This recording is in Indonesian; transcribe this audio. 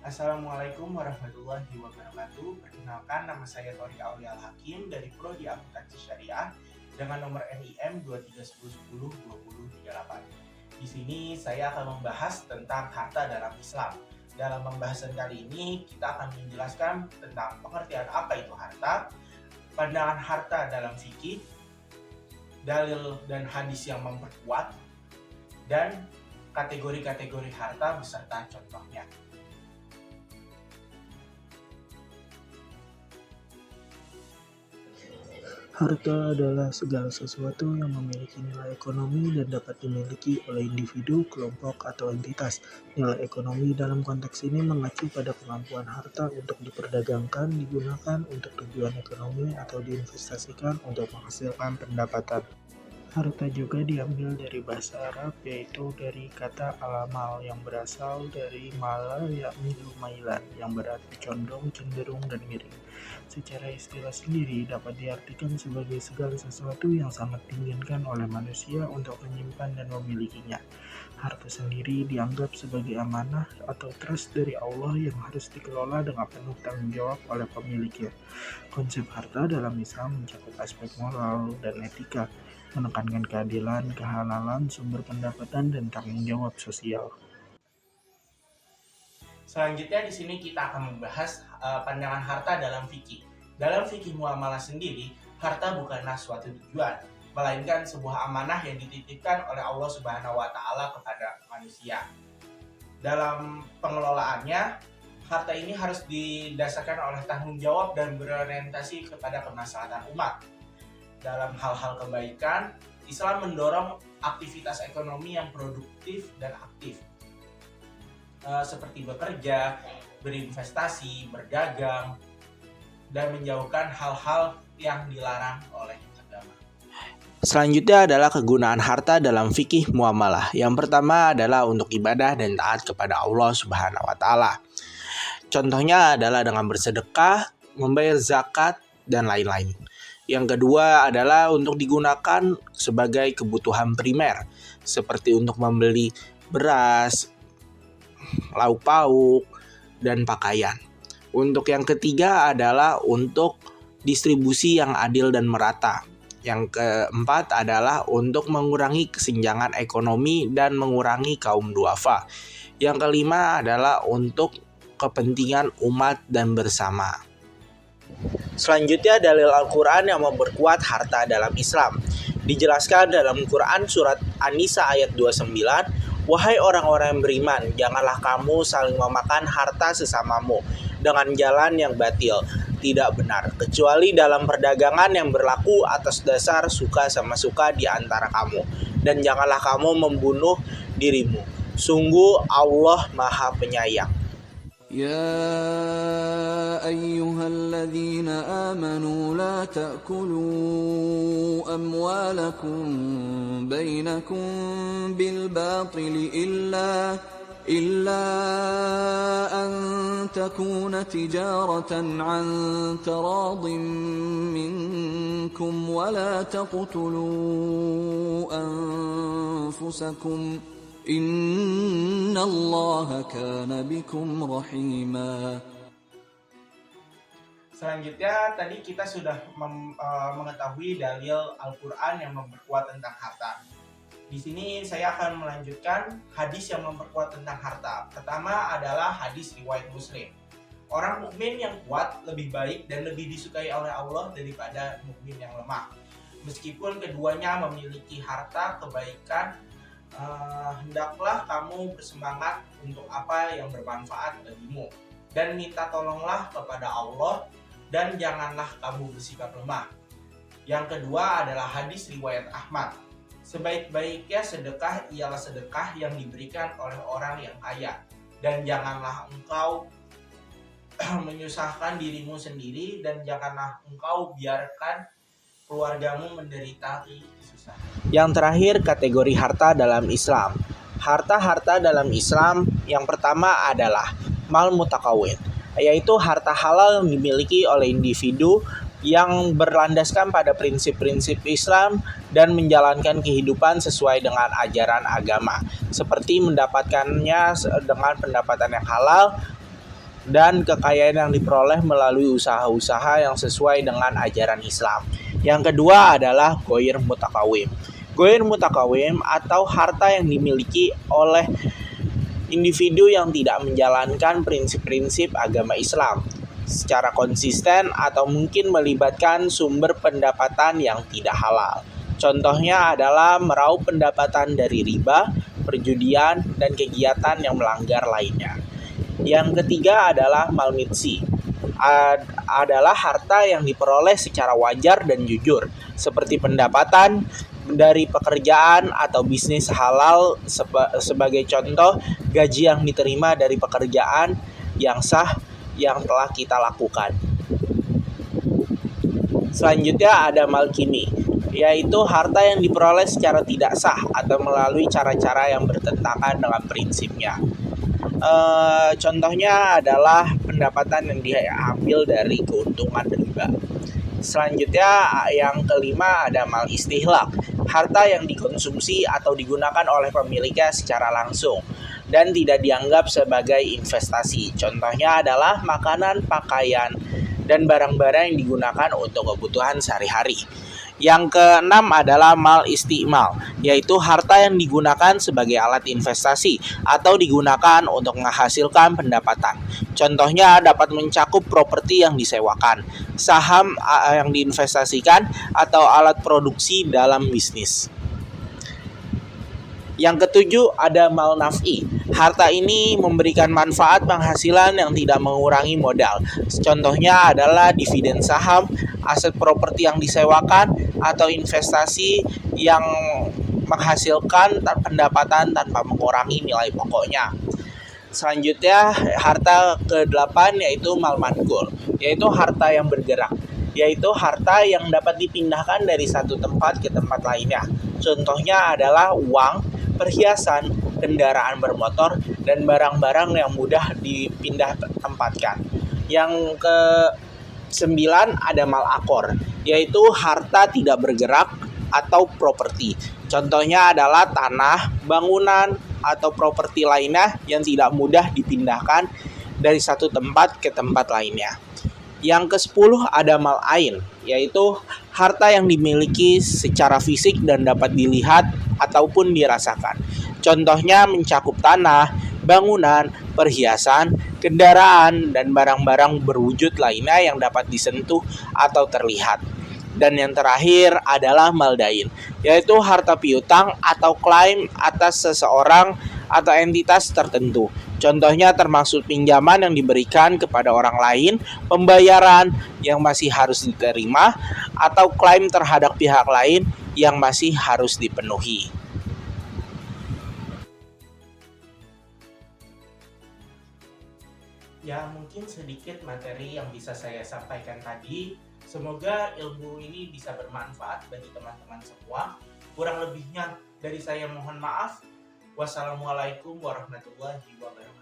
Assalamualaikum warahmatullahi wabarakatuh. Perkenalkan, nama saya Tori Aulia Hakim dari Prodi Akuntansi Syariah dengan nomor NIM 2310102038. Di sini saya akan membahas tentang harta dalam Islam. Dalam pembahasan kali ini kita akan menjelaskan tentang pengertian apa itu harta, pandangan harta dalam fikih, dalil dan hadis yang memperkuat, dan kategori-kategori harta beserta contohnya. Harta adalah segala sesuatu yang memiliki nilai ekonomi dan dapat dimiliki oleh individu, kelompok, atau entitas. Nilai ekonomi dalam konteks ini mengacu pada kemampuan harta untuk diperdagangkan, digunakan untuk tujuan ekonomi, atau diinvestasikan untuk menghasilkan pendapatan. Harta juga diambil dari bahasa Arab, yaitu dari kata al-mal yang berasal dari mala yakni lumailan, yang berarti condong, cenderung, dan miring. Secara istilah sendiri dapat diartikan sebagai segala sesuatu yang sangat diinginkan oleh manusia untuk menyimpan dan memilikinya. Harta sendiri dianggap sebagai amanah atau trust dari Allah yang harus dikelola dengan penuh tanggung jawab oleh pemiliknya. Konsep harta dalam Islam mencakup aspek moral dan etika, menekankan keadilan, kehalalan, sumber pendapatan, dan tanggung jawab sosial. Selanjutnya di sini kita akan membahas pandangan harta dalam fikih. Dalam fikih muamalah sendiri, harta bukanlah suatu tujuan, melainkan sebuah amanah yang dititipkan oleh Allah Subhanahu wa taala kepada manusia. Dalam pengelolaannya, harta ini harus didasarkan oleh tanggung jawab dan berorientasi kepada kemaslahatan umat. Dalam hal-hal kebaikan, Islam mendorong aktivitas ekonomi yang produktif dan aktif, seperti bekerja, berinvestasi, berdagang, dan menjauhkan hal-hal yang dilarang oleh agama. Selanjutnya adalah kegunaan harta dalam fikih muamalah. Yang pertama adalah untuk ibadah dan taat kepada Allah Subhanahu wa taala. Contohnya adalah dengan bersedekah, membayar zakat, dan lain-lain. Yang kedua adalah untuk digunakan sebagai kebutuhan primer, seperti untuk membeli beras, lauk pauk, dan pakaian. Untuk yang ketiga adalah untuk distribusi yang adil dan merata. Yang keempat adalah untuk mengurangi kesenjangan ekonomi dan mengurangi kaum duafa. Yang kelima adalah untuk kepentingan umat dan bersama. Selanjutnya dalil Al-Quran yang memperkuat harta dalam Islam. Dijelaskan dalam Quran surat An-Nisa ayat 29, "Wahai orang-orang yang beriman, janganlah kamu saling memakan harta sesamamu dengan jalan yang batil, tidak benar, kecuali dalam perdagangan yang berlaku atas dasar suka sama suka di antara kamu. Dan janganlah kamu membunuh dirimu. Sungguh Allah Maha Penyayang." يا أيها الذين آمنوا لا تأكلوا أموالكم بينكم بالباطل إلا أن تكون تجارة عن تراض منكم ولا تقتلوا أنفسكم Innallaha kana bikum rahima. Selanjutnya tadi kita sudah mengetahui dalil Al-Quran yang memperkuat tentang harta. Di sini saya akan melanjutkan hadis yang memperkuat tentang harta. Pertama adalah hadis riwayat Muslim. Orang mukmin yang kuat lebih baik dan lebih disukai oleh Allah daripada mukmin yang lemah. Meskipun keduanya memiliki harta kebaikan, hendaklah kamu bersemangat untuk apa yang bermanfaat bagimu dan minta tolonglah kepada Allah dan janganlah kamu bersikap lemah. Yang kedua adalah hadis riwayat Ahmad. Sebaik-baiknya sedekah ialah sedekah yang diberikan oleh orang yang kaya, dan janganlah engkau menyusahkan dirimu sendiri, dan janganlah engkau biarkan keluargamu menderita kesusahan. Yang terakhir, kategori harta dalam Islam. Harta-harta dalam Islam yang pertama adalah mal mutakawin, yaitu harta halal yang dimiliki oleh individu yang berlandaskan pada prinsip-prinsip Islam dan menjalankan kehidupan sesuai dengan ajaran agama, seperti mendapatkannya dengan pendapatan yang halal, dan kekayaan yang diperoleh melalui usaha-usaha yang sesuai dengan ajaran Islam. Yang kedua adalah ghoir mutakawim. Ghoir mutakawim atau harta yang dimiliki oleh individu yang tidak menjalankan prinsip-prinsip agama Islam secara konsisten atau mungkin melibatkan sumber pendapatan yang tidak halal. Contohnya adalah meraup pendapatan dari riba, perjudian, dan kegiatan yang melanggar lainnya. Yang ketiga adalah malmitsi, adalah harta yang diperoleh secara wajar dan jujur, seperti pendapatan dari pekerjaan atau bisnis halal, sebagai contoh gaji yang diterima dari pekerjaan yang sah yang telah kita lakukan. Selanjutnya ada malkimi, yaitu harta yang diperoleh secara tidak sah atau melalui cara-cara yang bertentangan dengan prinsipnya. Contohnya adalah pendapatan yang diambil dari keuntungan riba. Selanjutnya yang kelima ada mal istihlak, harta yang dikonsumsi atau digunakan oleh pemiliknya secara langsung dan tidak dianggap sebagai investasi. Contohnya adalah makanan, pakaian, dan barang-barang yang digunakan untuk kebutuhan sehari-hari. Yang keenam adalah mal istimal, yaitu harta yang digunakan sebagai alat investasi atau digunakan untuk menghasilkan pendapatan. Contohnya dapat mencakup properti yang disewakan, saham yang diinvestasikan, atau alat produksi dalam bisnis. Yang ketujuh ada mal naf'i. Harta ini memberikan manfaat penghasilan yang tidak mengurangi modal. Contohnya adalah dividen saham, aset properti yang disewakan, atau investasi yang menghasilkan pendapatan tanpa mengurangi nilai pokoknya. Selanjutnya harta ke-8 yaitu mal mankul, yaitu harta yang bergerak, yaitu harta yang dapat dipindahkan dari satu tempat ke tempat lainnya. Contohnya adalah uang, perhiasan, kendaraan bermotor, dan barang-barang yang mudah dipindah tempatkan. Yang ke-9 ada mal akor, yaitu harta tidak bergerak atau properti. Contohnya adalah tanah, bangunan, atau properti lainnya yang tidak mudah dipindahkan dari satu tempat ke tempat lainnya. Yang ke-10 ada mal ain, yaitu harta yang dimiliki secara fisik dan dapat dilihat ataupun dirasakan. Contohnya mencakup tanah, bangunan, perhiasan, kendaraan, dan barang-barang berwujud lainnya yang dapat disentuh atau terlihat. Dan yang terakhir adalah mal dain, yaitu harta piutang atau klaim atas seseorang atau entitas tertentu. Contohnya termasuk pinjaman yang diberikan kepada orang lain, pembayaran yang masih harus diterima, atau klaim terhadap pihak lain yang masih harus dipenuhi. Ya, mungkin sedikit materi yang bisa saya sampaikan tadi. Semoga ilmu ini bisa bermanfaat bagi teman-teman semua. Kurang lebihnya dari saya mohon maaf. Wassalamualaikum warahmatullahi wabarakatuh.